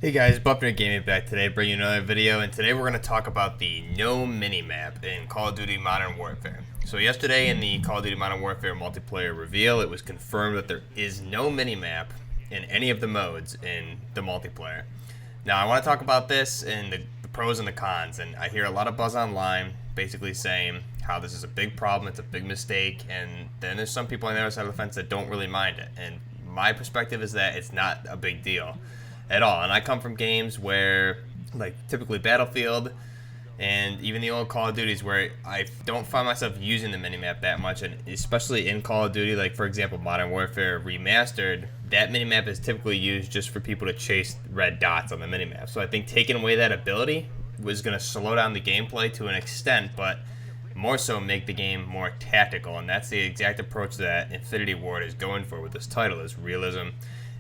Hey guys, Buffner Gaming back today, bringing you another video, and today we're going to talk about the no minimap in Call of Duty Modern Warfare. So yesterday in the Call of Duty Modern Warfare multiplayer reveal, it was confirmed that there is no minimap in any of the modes in the multiplayer. Now I want to talk about this and the pros and the cons, and I hear a lot of buzz online basically saying how this is a big problem, it's a big mistake, and then there's some people on the other side of the fence that don't really mind it. And my perspective is that it's not a big deal at all. And I come from games where, like typically Battlefield and even the old Call of Duties, where I don't find myself using the minimap that much, and especially in Call of Duty, like for example Modern Warfare Remastered, that minimap is typically used just for people to chase red dots on the minimap. So I think taking away that ability was going to slow down the gameplay to an extent, but more so make the game more tactical, and that's the exact approach that Infinity Ward is going for with this title, is realism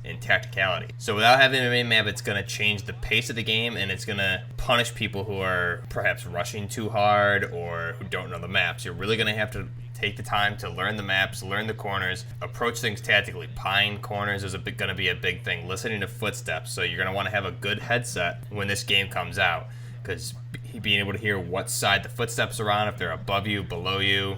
and tacticality. So without having a minimap, it's going to change the pace of the game, and it's going to punish people who are perhaps rushing too hard or who don't know the maps. You're really going to have to take the time to learn the maps, learn the corners, approach things tactically. Pine corners is going to be a big thing. Listening to footsteps, so you're going to want to have a good headset when this game comes out, because being able to hear what side the footsteps are on, if they're above you, below you,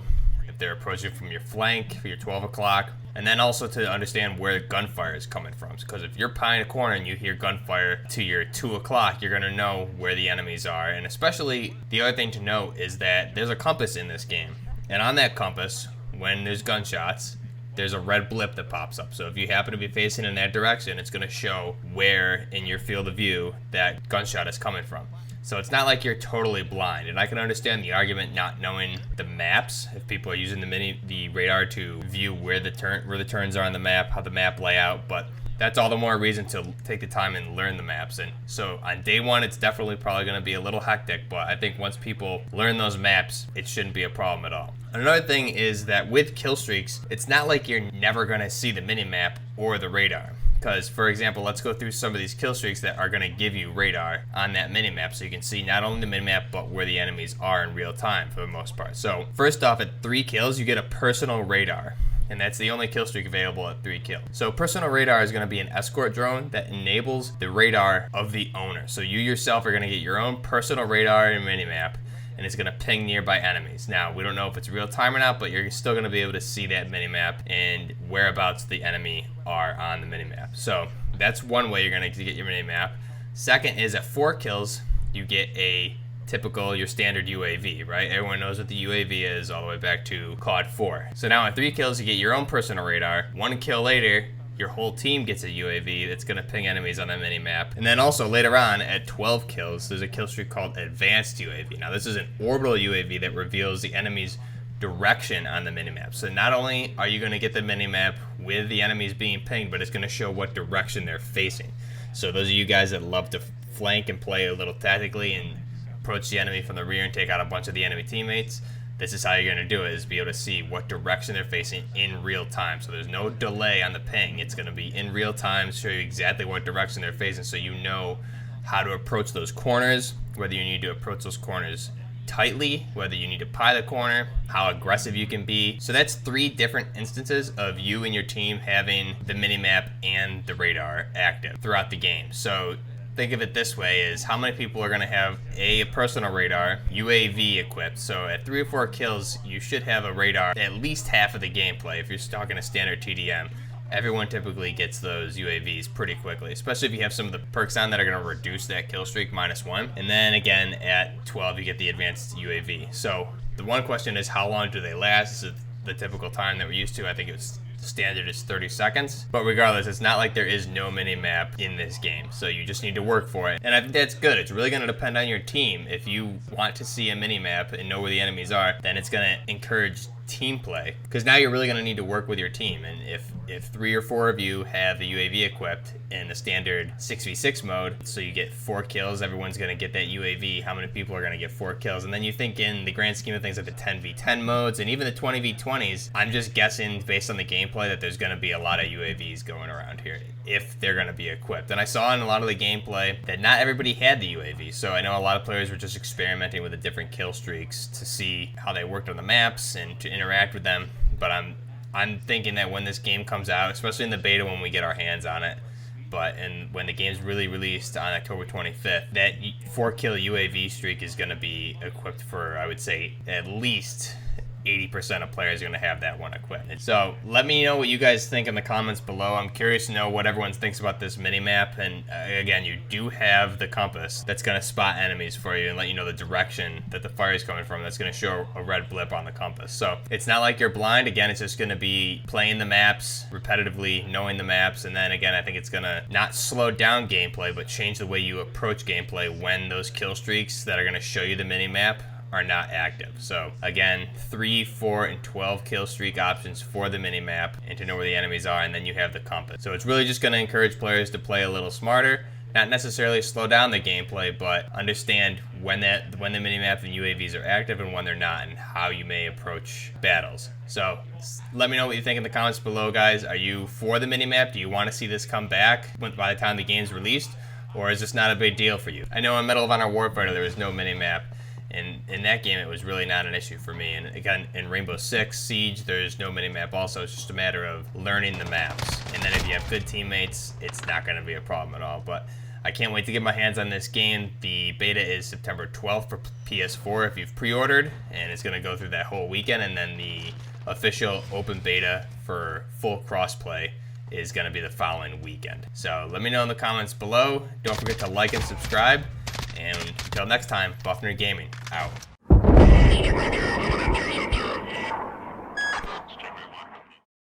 if they're approaching from your flank, for your 12 o'clock, and then also to understand where the gunfire is coming from. Because if you're behind a corner and you hear gunfire to your 2 o'clock, you're going to know where the enemies are. And especially, the other thing to note is that there's a compass in this game. And on that compass, when there's gunshots, there's a red blip that pops up. So if you happen to be facing in that direction, it's going to show where in your field of view that gunshot is coming from. So it's not like you're totally blind, and I can understand the argument not knowing the maps if people are using the radar to view where the turns are on the map, how the map layout, but that's all the more reason to take the time and learn the maps. And so on day one, it's definitely probably going to be a little hectic, but I think once people learn those maps, it shouldn't be a problem at all. Another thing is that with Killstreaks, it's not like you're never going to see the minimap or the radar. Because, for example, let's go through some of these kill streaks that are going to give you radar on that minimap, so you can see not only the minimap, but where the enemies are in real time for the most part. So, first off, at 3 kills, you get a personal radar, and that's the only kill streak available at 3 kills. So, personal radar is going to be an escort drone that enables the radar of the owner. So, you yourself are going to get your own personal radar and minimap, and it's going to ping nearby enemies. Now, we don't know if it's real time or not, but you're still going to be able to see that minimap and whereabouts the enemy are on the minimap. So that's one way you're going to get your minimap. Second is at 4 kills, you get your standard UAV, right? Everyone knows what the UAV is all the way back to COD 4. So now at 3 kills, you get your own personal radar. 1 kill later, your whole team gets a UAV that's going to ping enemies on that minimap. And then also later on at 12 kills, there's a kill streak called Advanced UAV. Now this is an orbital UAV that reveals the enemy's direction on the minimap. So not only are you going to get the minimap with the enemies being pinged, but it's going to show what direction they're facing. So those of you guys that love to flank and play a little tactically and approach the enemy from the rear and take out a bunch of the enemy teammates, this is how you're going to do it, is be able to see what direction they're facing in real time. So there's no delay on the ping. It's going to be in real time, show you exactly what direction they're facing, so you know how to approach those corners, whether you need to approach those corners tightly, whether you need to pie the corner, how aggressive you can be. So that's 3 different instances of you and your team having the minimap and the radar active throughout the game. So think of it this way, is how many people are going to have a personal radar, UAV equipped. So at 3 or 4 kills, you should have a radar at least half of the gameplay. If you're talking a standard TDM, everyone typically gets those UAVs pretty quickly, especially if you have some of the perks on that are going to reduce that kill streak -1. And then again, at 12, you get the advanced UAV. So the one question is, how long do they last? This is the typical time that we're used to. I think it's standard is 30 seconds. But regardless, it's not like there is no minimap in this game. So you just need to work for it. And I think that's good. It's really going to depend on your team. If you want to see a minimap and know where the enemies are, then it's going to encourage team play, because now you're really going to need to work with your team. And if 3 or 4 of you have the UAV equipped in the standard 6v6 mode, so you get 4 kills, everyone's going to get that UAV. How many people are going to get 4 kills? And then you think in the grand scheme of things, like the 10v10 modes and even the 20v20s, I'm just guessing based on the gameplay that there's going to be a lot of UAVs going around here if they're going to be equipped. And I saw in a lot of the gameplay that not everybody had the UAV, so I know a lot of players were just experimenting with the different kill streaks to see how they worked on the maps and to interact with them. But I'm thinking that when this game comes out, especially in the beta when we get our hands on it, but when the game's really released on October 25th, that 4-kill UAV streak is going to be equipped for, I would say, at least 80% of players are going to have that one equipped. So let me know what you guys think in the comments below. I'm curious to know what everyone thinks about this mini-map. And again, you do have the compass that's going to spot enemies for you and let you know the direction that the fire is coming from. That's going to show a red blip on the compass. So it's not like you're blind. Again, it's just going to be playing the maps repetitively, knowing the maps. And then again, I think it's going to not slow down gameplay, but change the way you approach gameplay when those kill streaks that are going to show you the mini-map are not active. So again, 3, 4, and 12 kill streak options for the mini-map and to know where the enemies are, and then you have the compass. So it's really just going to encourage players to play a little smarter, not necessarily slow down the gameplay, but understand when the mini-map and UAVs are active and when they're not, and how you may approach battles. So let me know what you think in the comments below, guys. Are you for the mini-map? Do you want to see this come back by the time the game's released, or is this not a big deal for you? I know in Medal of Honor Warfighter there was no mini-map. In that game, it was really not an issue for me. And again, in Rainbow Six Siege, there's no mini-map also. It's just a matter of learning the maps. And then if you have good teammates, it's not going to be a problem at all. But I can't wait to get my hands on this game. The beta is September 12th for PS4 if you've pre-ordered. And it's going to go through that whole weekend. And then the official open beta for full crossplay is going to be the following weekend. So let me know in the comments below. Don't forget to like and subscribe. And until next time, Buffner Gaming, out.